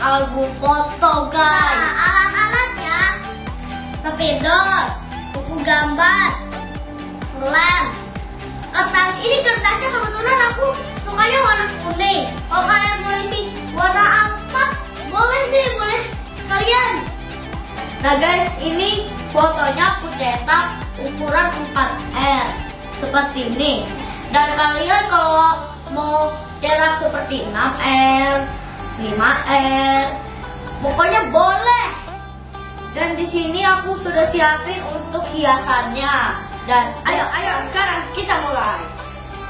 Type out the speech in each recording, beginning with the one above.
album foto guys. Nah, alat-alatnya Spidol, buku gambar, lem, kertas. Ini kertasnya kebetulan aku sukanya warna kuning. Kalau kalian mau isi warna apa, boleh deh, boleh kalian. Nah guys, ini fotonya aku cetak ukuran 4R seperti ini. Dan kalian kalau mau cetak seperti 6R, 5R, pokoknya boleh. Dan di sini aku sudah siapin untuk hiasannya. Dan ayo sekarang kita mulai.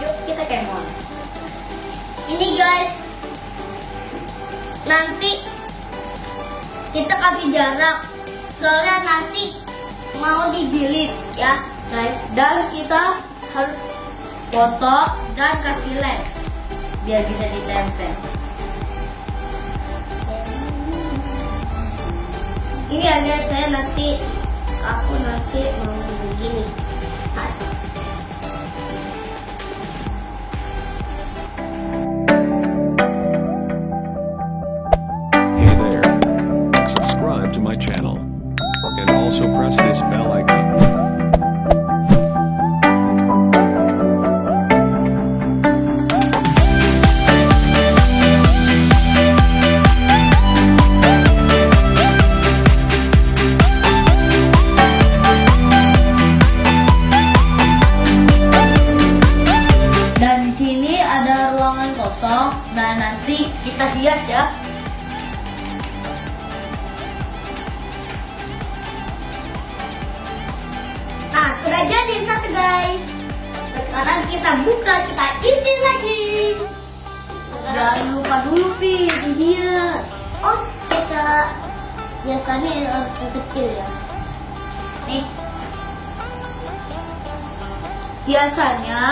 Yuk kita kemon. Ini guys, nanti kita kasih jarak, soalnya nanti mau dijilid ya guys. Dan kita harus foto dan kasih lem biar bisa ditempel. Ini ada saya aku nanti mau begini. Hey there. Subscribe to my channel. And also press this bell icon. Nah nanti kita hias ya. Nah sudah jadi satu guys. Sekarang kita buka, kita isi lagi. Jangan lupa dulu dihias. Oh kita biasanya harus kecil ya. Nih hiasannya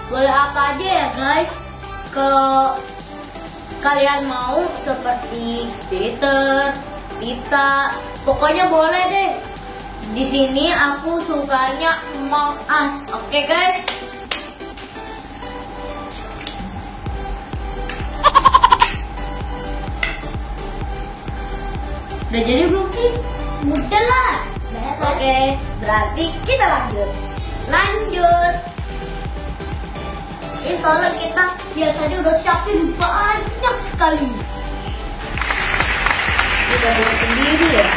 boleh apa aja ya guys. Kalau kalian mau seperti glitter, pita, pokoknya boleh deh. Di sini aku sukanya Among Us. Oke guys. Udah jadi belum sih? Udah lah. Oke, berarti kita lanjut. Ini soalnya kita biasanya udah siapin banyak sekali. Kita buat sendiri ya.